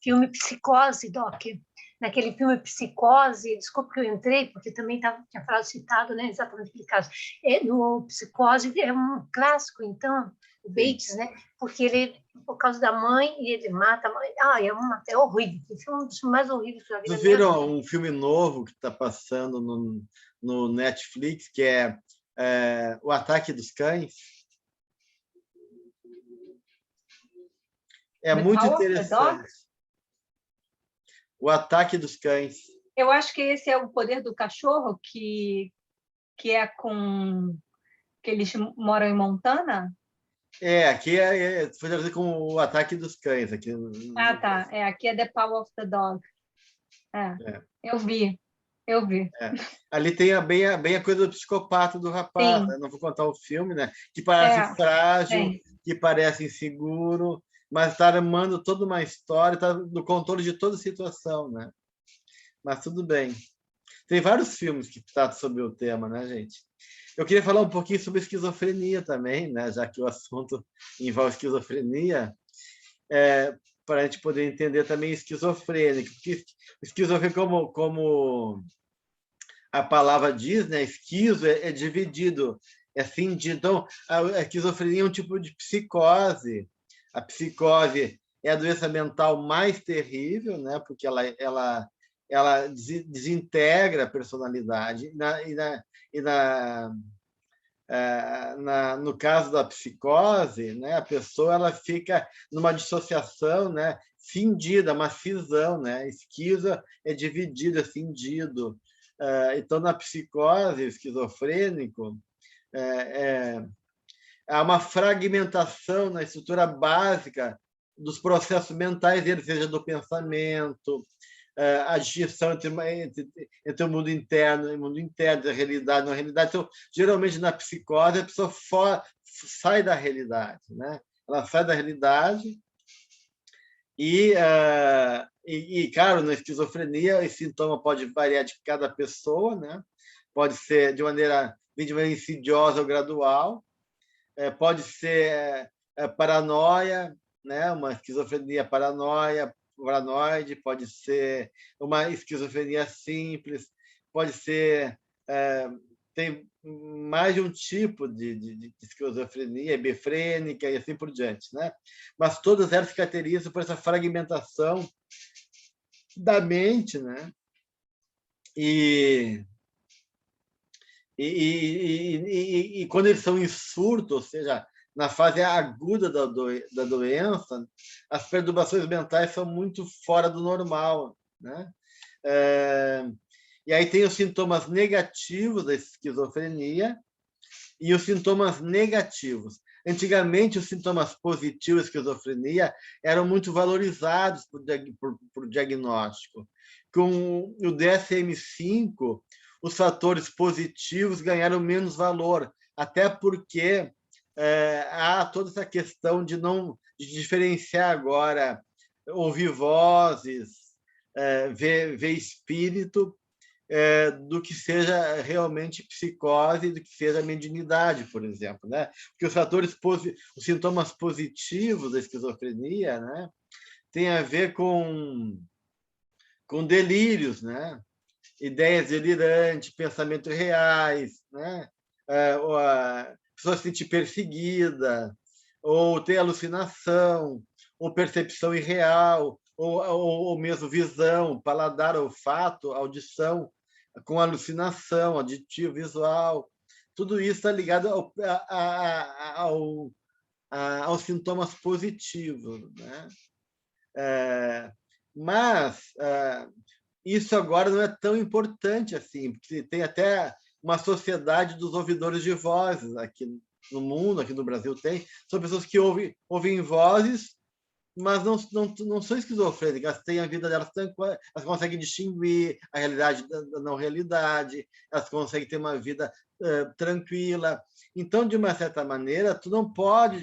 Filme Psicose, Doc. Naquele filme Psicose, desculpa que eu entrei, porque também tinha falado citado, né, exatamente aquele caso. No Psicose é um clássico, então, o Bates, né? Porque ele, por causa da mãe, ele mata a mãe. É horrível. Esse é um dos mais horríveis que eu já vi na Vocês minha viram vida. um filme novo que está passando no Netflix, que é O Ataque dos Cães? É The muito Power of the interessante. Dog? O Ataque dos Cães. eu acho que esse é o poder do cachorro, que é com... que eles moram em Montana. Aqui foi traduzido com O Ataque dos Cães. Aqui, Tá. Aqui é The Power of the Dog. Eu vi. Ali tem bem a coisa do psicopata do rapaz, né? Não vou contar o filme, né? Que parece frágil, que parece inseguro, mas está armando toda uma história, está no controle de toda situação, né? Mas tudo bem. Tem vários filmes que tratam sobre o tema, né, gente? Eu queria falar um pouquinho sobre esquizofrenia também, né? Já que o assunto envolve esquizofrenia, para a gente poder entender também esquizofrênico. Porque esquizofrenia, como a palavra diz, né? Esquizo é dividido, é cindido. Então, a esquizofrenia é um tipo de psicose. A psicose é a doença mental mais terrível, né? Porque ela desintegra a personalidade. No caso da psicose, né? A pessoa ela fica numa dissociação, né? Cindida, uma cisão, né? Esquizo é dividido, é cindido. Então, na psicose, esquizofrênico, há uma fragmentação na estrutura básica dos processos mentais dele, seja do pensamento, a distinção entre o mundo interno e o mundo interno, a realidade e não a realidade. Então, geralmente, na psicose, a pessoa sai da realidade, né? Ela sai da realidade e, claro, na esquizofrenia, esse sintoma pode variar de cada pessoa, né? Pode ser de maneira insidiosa ou gradual, pode ser paranoia, né? Uma esquizofrenia paranoide, pode ser uma esquizofrenia simples, pode ser... tem mais de um tipo de esquizofrenia, hebefrênica e assim por diante, né? Mas todas elas se caracterizam por essa fragmentação da mente, né? E quando eles são em surto, ou seja, na fase aguda da doença, as perturbações mentais são muito fora do normal, né? E aí tem os sintomas negativos da esquizofrenia e os sintomas negativos. Antigamente, os sintomas positivos da esquizofrenia eram muito valorizados por diagnóstico. Com o DSM-5, os fatores positivos ganharam menos valor, até porque há toda essa questão de diferenciar agora, ouvir vozes, ver espírito, do que seja realmente psicose, do que seja mediunidade, por exemplo, né? Porque os sintomas positivos da esquizofrenia, né, tem a ver com delírios, né? Ideias delirantes, pensamentos reais, né? A pessoa se sentir perseguida, ou ter alucinação, ou percepção irreal, ou mesmo visão, paladar, olfato, audição, com alucinação, auditivo, visual. Tudo isso está ligado aos sintomas positivos, né? Mas isso agora não é tão importante assim, porque tem até uma sociedade dos ouvidores de vozes aqui no mundo, aqui no Brasil tem, são pessoas que ouvem vozes mas não são esquizofrênicas, elas têm a vida delas tranquila, elas conseguem distinguir a realidade da não realidade, elas conseguem ter uma vida tranquila. Então, de uma certa maneira, tu não pode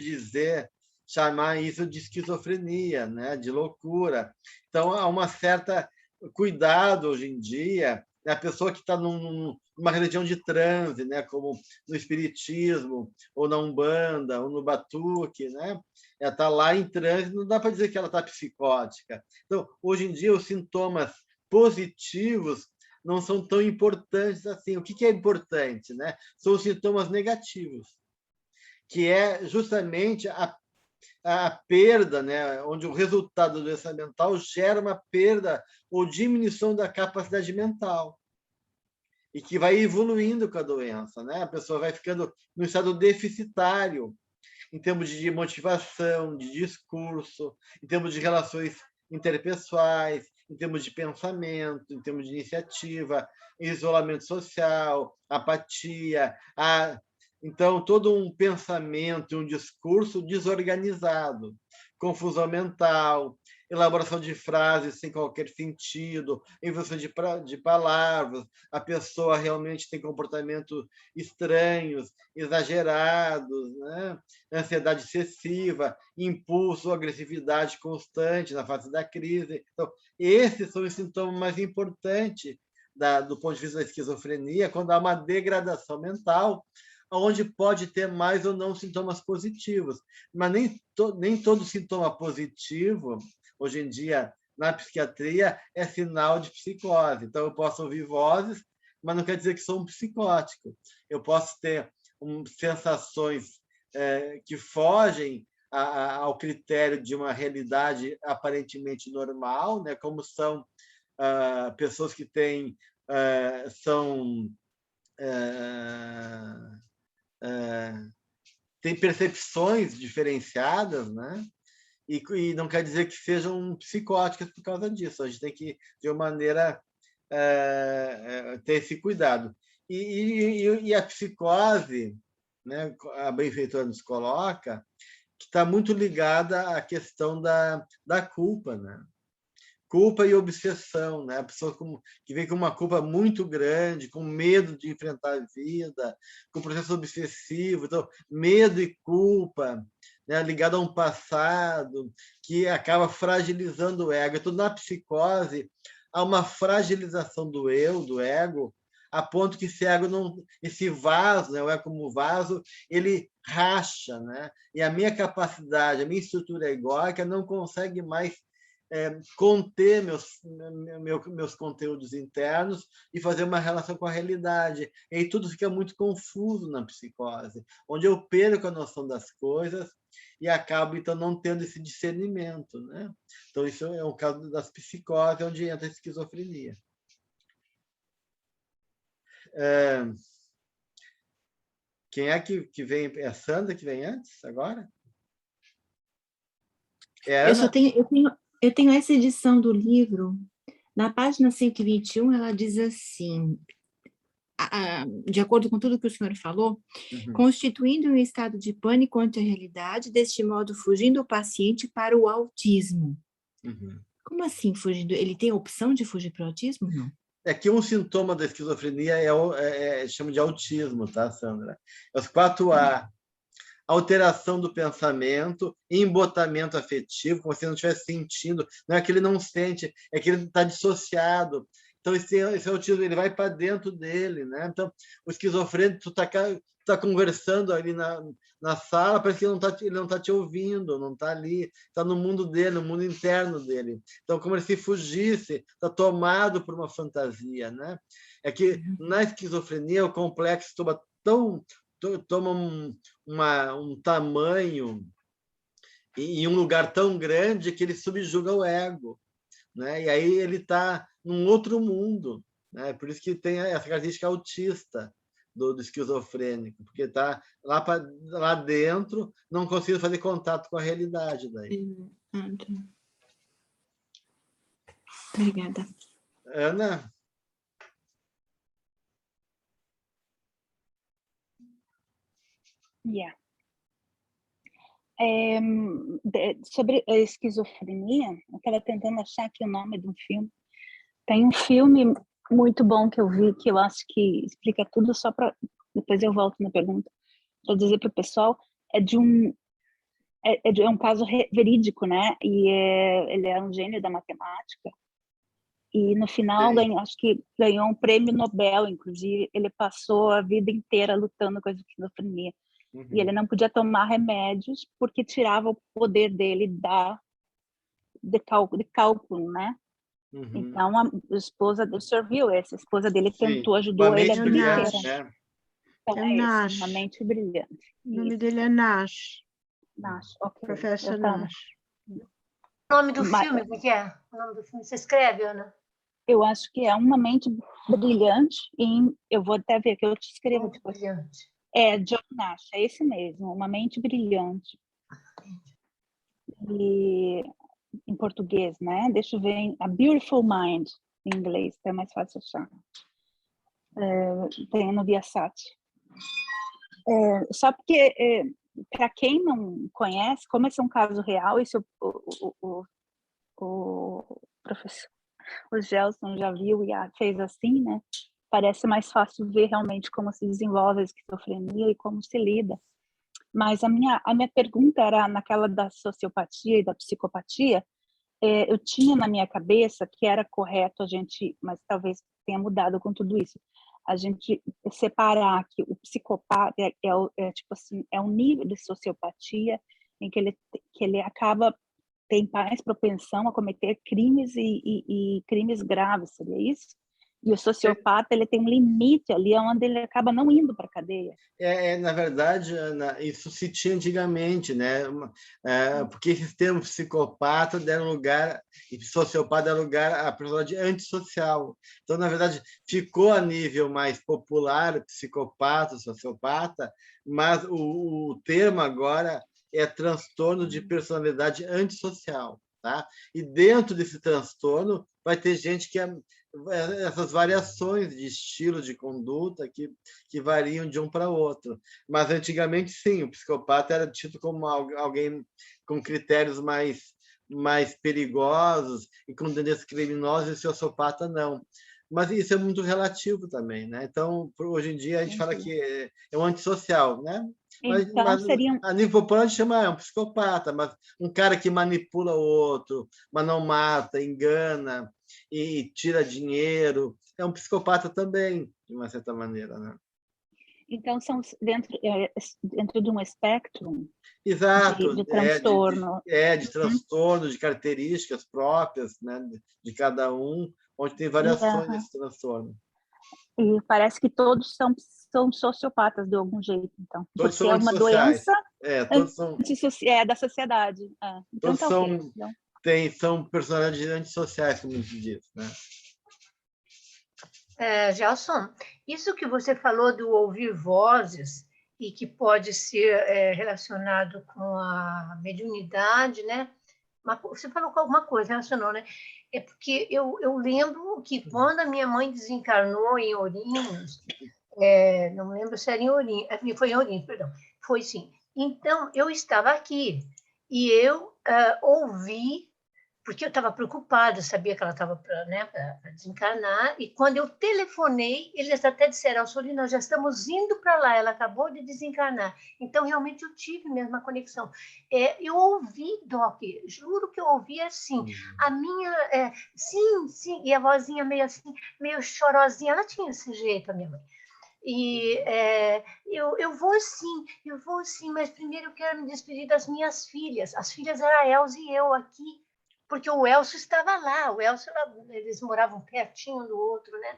chamar isso de esquizofrenia, né? De loucura. Então, há uma certa cuidado hoje em dia, né? A pessoa que está numa religião de transe, né? Como no espiritismo, ou na Umbanda, ou no Batuque, né? Ela está lá em transe, não dá para dizer que ela está psicótica. Então, hoje em dia, os sintomas positivos não são tão importantes assim. O que é importante, né? São os sintomas negativos, que é justamente a perda, né? Onde o resultado da doença mental gera uma perda ou diminuição da capacidade mental, e que vai evoluindo com a doença, né? A pessoa vai ficando no estado deficitário, em termos de motivação, de discurso, em termos de relações interpessoais, em termos de pensamento, em termos de iniciativa, isolamento social, apatia, então todo um pensamento, um discurso desorganizado, confusão mental, elaboração de frases sem qualquer sentido, invenção de palavras, a pessoa realmente tem comportamentos estranhos, exagerados, né? Ansiedade excessiva, impulso, agressividade constante na fase da crise. Então, esses são os sintomas mais importantes do ponto de vista da esquizofrenia, quando há uma degradação mental, onde pode ter mais ou não sintomas positivos. Mas nem todo sintoma positivo, hoje em dia, na psiquiatria, é sinal de psicose. Então, eu posso ouvir vozes, mas não quer dizer que sou um psicótico. Eu posso ter sensações que fogem ao critério de uma realidade aparentemente normal, né? Como são pessoas que têm percepções diferenciadas, né? E não quer dizer que sejam psicóticas por causa disso. A gente tem que, de uma maneira, ter esse cuidado. E a psicose, né, a benfeitora nos coloca, que está muito ligada à questão da culpa, né? Culpa e obsessão, né? A pessoa que vem com uma culpa muito grande, com medo de enfrentar a vida, com processo obsessivo, então medo e culpa, né? Ligado a um passado que acaba fragilizando o ego. Então, na psicose, há uma fragilização do eu, do ego, a ponto que esse vaso, né? O ego como vaso, ele racha, né? E a minha capacidade, a minha estrutura egóica não consegue mais conter meus conteúdos internos e fazer uma relação com a realidade. E aí tudo fica muito confuso na psicose, onde eu perco a noção das coisas e acabo, então, não tendo esse discernimento, né? Então, isso é o caso das psicoses, onde entra a esquizofrenia. Quem é que vem? É a Sandra que vem antes, agora? É a Ana? Eu tenho essa edição do livro. Na página 121, ela diz assim, de acordo com tudo que o senhor falou, constituindo um estado de pânico ante a realidade, deste modo fugindo o paciente para o autismo. Como assim fugindo? Ele tem a opção de fugir para o autismo? Não. É que um sintoma da esquizofrenia chama de autismo, tá, Sandra? Os 4A. Alteração do pensamento, embotamento afetivo, como se não estivesse sentindo. Não é que ele não sente, é que ele está dissociado. Então, esse autismo, ele vai para dentro dele, né? Então, o esquizofrênico, tu tá conversando ali na sala, parece que ele não tá te ouvindo, não está ali, está no mundo dele, no mundo interno dele. Então, como se fugisse, está tomado por uma fantasia, né? É que na esquizofrenia o complexo toma um tamanho em um lugar tão grande que ele subjuga o ego, né? E aí ele está num outro mundo, né? Por isso que tem essa característica autista do esquizofrênico, porque está lá dentro, não conseguindo fazer contato com a realidade daí. Obrigada. Ana? Sobre a esquizofrenia, eu estava tentando achar aqui o nome de um filme. Tem um filme muito bom que eu vi, que eu acho que explica tudo, só para... Depois eu volto na pergunta, para dizer para o pessoal, é um caso verídico, né? E ele é um gênio da matemática. E no final, acho que ganhou um prêmio Nobel, inclusive. Ele passou a vida inteira lutando com a esquizofrenia. E ele não podia tomar remédios porque tirava o poder dele de cálculo, né? Então, a esposa dele serviu essa. A esposa dele tentou, ajudou ele a vida inteira. Né? Então, É Nash. Uma mente brilhante. O nome dele é Nash. Nash, ok. Professor Nash. O nome do filme, o que é? O nome do filme, você escreve, Ana? Eu acho que é Uma Mente Brilhante. Eu vou até ver que eu te escrevo depois. Brilhante. John Nash, é esse mesmo, Uma Mente Brilhante. E em português, né? Deixa eu ver, A Beautiful Mind, em inglês, é mais fácil achar. Tem no Viasat. Só porque, para quem não conhece, como esse é um caso real, isso o professor, o Gelson já viu e fez assim, né? Parece mais fácil ver realmente como se desenvolve a esquizofrenia e como se lida. Mas a minha pergunta era naquela da sociopatia e da psicopatia. Eu tinha na minha cabeça que era correto a gente, mas talvez tenha mudado com tudo isso, a gente separar que o psicopata tipo assim, é um nível de sociopatia em que ele acaba tem mais propensão a cometer crimes e crimes graves, seria isso? E o sociopata, ele tem um limite ali onde ele acaba não indo para a cadeia. Na verdade, Ana, isso se tinha antigamente, né? Porque esses termos psicopata deram lugar, e sociopata deram lugar à personalidade antissocial. Então, na verdade, ficou a nível mais popular, psicopata, sociopata, mas o termo agora é transtorno de personalidade antissocial. Tá? E dentro desse transtorno vai ter gente que essas variações de estilo de conduta que variam de um para outro. Mas antigamente, sim, o psicopata era tido como alguém com critérios mais perigosos e com tendências criminosas, e o sociopata não. Mas isso é muito relativo também, né? Então, hoje em dia, a gente fala que é um antissocial, né? Mas seria... a nível popular, a gente chama um psicopata, mas um cara que manipula o outro, mas não mata, engana e tira dinheiro, é um psicopata também, de uma certa maneira, né? Então, são dentro de um espectro. Exato, de transtorno. De transtorno, de características próprias, né, de cada um, onde tem variações desse transtorno. E parece que todos são sociopatas de algum jeito, então. Todos porque são é uma doença todos são... da sociedade. Então, todos são personalidades antissociais, como a gente diz, né? Gelson, isso que você falou do ouvir vozes e que pode ser relacionado com a mediunidade, né? Você falou com alguma coisa, relacionou, né? É porque eu lembro que quando a minha mãe desencarnou em Ourinhos, não me lembro se era em Ourinhos, foi em Ourinhos, perdão, foi sim. Então, eu estava aqui e eu ouvi, porque eu estava preocupada, sabia que ela estava para desencarnar, e quando eu telefonei, eles até disseram, Solina, nós já estamos indo para lá, ela acabou de desencarnar. Então, realmente, eu tive mesmo a conexão. Eu ouvi, Doc, juro que eu ouvi assim, a minha, sim, e a vozinha meio assim, meio chorosinha, ela tinha esse jeito, a minha mãe. E eu vou sim, mas primeiro eu quero me despedir das minhas filhas. As filhas eram a Elza e eu aqui, porque o Elcio estava lá, eles moravam pertinho do outro, né?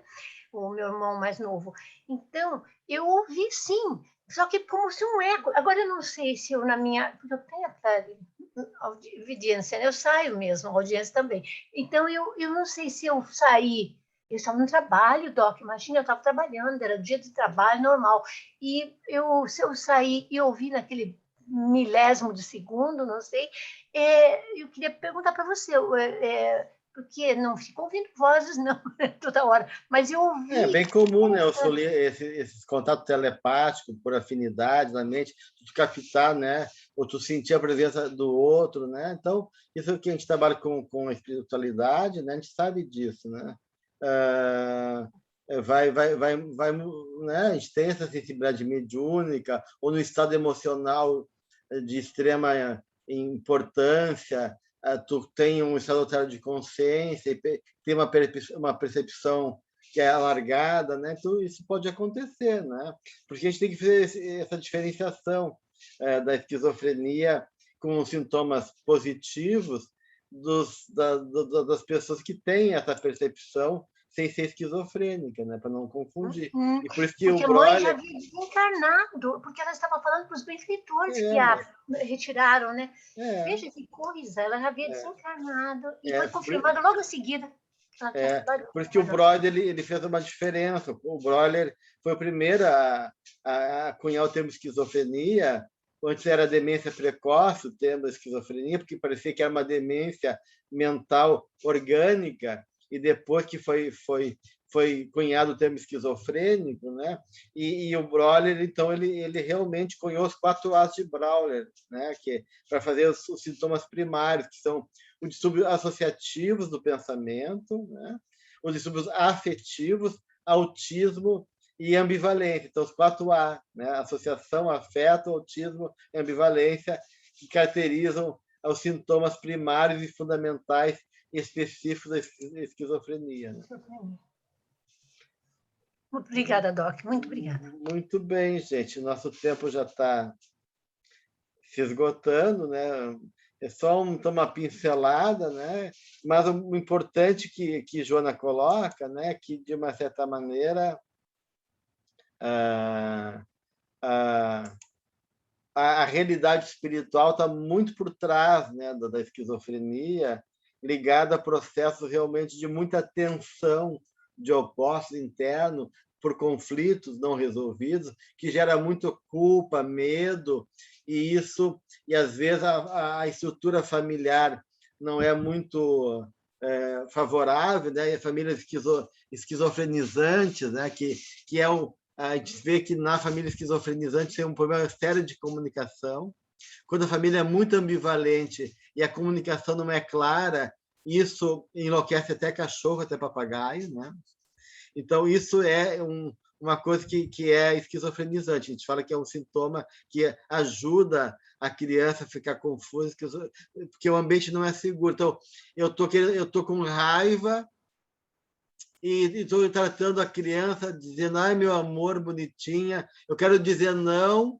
O meu irmão mais novo. Então, eu ouvi sim, só que como se um eco. Agora, eu não sei se eu, porque eu tenho a audiência, né? Eu saio mesmo, a audiência também. Então, eu não sei se eu saí. Eu estava no trabalho, Doc, imagina, eu estava trabalhando, era dia de trabalho normal. E se eu saí e ouvi naquele milésimo de segundo, não sei, eu queria perguntar para você, porque não fico ouvindo vozes, não, toda hora, mas eu ouvi... É bem comum, né? Esses contatos telepáticos, por afinidade na mente, tu captar, né? Ou tu sentir a presença do outro, né? Então, isso que a gente trabalha com a espiritualidade, né? A gente sabe disso, né? Né? A gente tem essa sensibilidade mediúnica, ou no estado emocional de extrema importância, tu tem um estado alterado de consciência e tem uma percepção que é alargada, né? Então, isso pode acontecer, né? Porque a gente tem que fazer essa diferenciação da esquizofrenia com sintomas positivos das pessoas que têm essa percepção sem ser esquizofrênica, né? Para não confundir. E por isso que porque o a mãe Breuer... já havia desencarnado, porque ela estava falando para os benfeitores que a retiraram, né? Veja que coisa, ela já havia desencarnado e foi confirmado logo em seguida. Por isso que o Breuer ele fez uma diferença. O Breuer foi o primeiro a cunhar o termo esquizofrenia. Antes era demência precoce, o termo da esquizofrenia, porque parecia que era uma demência mental orgânica, e depois que foi cunhado o termo esquizofrênico, né? E o Breuer, então, ele realmente cunhou os 4 As de Breuer, né? Que para fazer os sintomas primários, que são os distúrbios associativos do pensamento, né? Os distúrbios afetivos, autismo e ambivalência. Então, os 4A, né? Associação, afeto, autismo e ambivalência, que caracterizam os sintomas primários e fundamentais específicos da esquizofrenia. Né? Muito obrigada, Doc. Muito obrigada. Muito bem, gente. Nosso tempo já está se esgotando, né? É só uma pincelada, né? Mas o importante que Joana coloca, né? Que, de uma certa maneira, a realidade espiritual está muito por trás, né, da esquizofrenia, ligada a processos realmente de muita tensão de opostos internos por conflitos não resolvidos, que gera muito culpa, medo, e às vezes a estrutura familiar não é muito favorável, né? E famílias esquizofrenizantes, né? Que é a gente vê que na família esquizofrenizante tem um problema sério de comunicação. Quando a família é muito ambivalente e a comunicação não é clara, isso enlouquece até cachorro, até papagaio, né? Então, isso é uma coisa que é esquizofrenizante. A gente fala que é um sintoma que ajuda a criança a ficar confusa, porque o ambiente não é seguro. Então, eu tô com raiva e estou tratando a criança, dizendo: ai, meu amor, bonitinha, eu quero dizer não,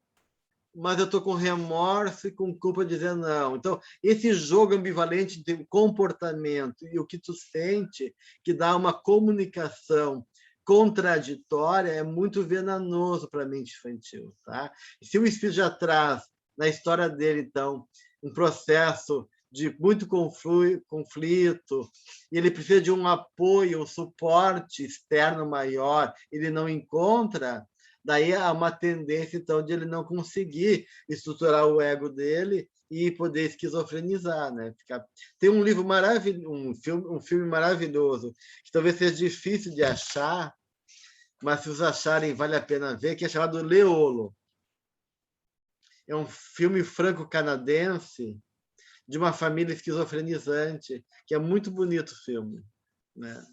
mas eu estou com remorso e com culpa de dizer não. Então, esse jogo ambivalente de comportamento e o que tu sente, que dá uma comunicação contraditória, é muito venenoso para a mente infantil. Tá? E se o espírito já traz, na história dele, então, um processo de muito conflito, e ele precisa de um apoio, um suporte externo maior, ele não encontra, daí há uma tendência, então, de ele não conseguir estruturar o ego dele e poder esquizofrenizar, né? Tem um livro maravilhoso, um filme maravilhoso, que talvez seja difícil de achar, mas se os acharem, vale a pena ver, que é chamado Leolo. É um filme franco-canadense de uma família esquizofrenizante, que é muito bonito o filme, né?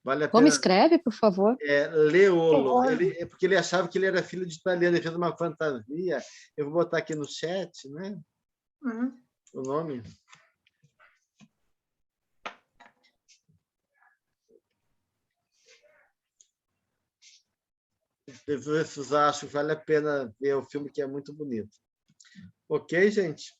Vale a Como pena. escreve, por favor? Leolo. Porque ele achava que ele era filho de italiano, ele fez uma fantasia. Eu vou botar aqui no chat, né? O nome. Vocês acham que vale a pena ver o filme, que é muito bonito. Ok, gente?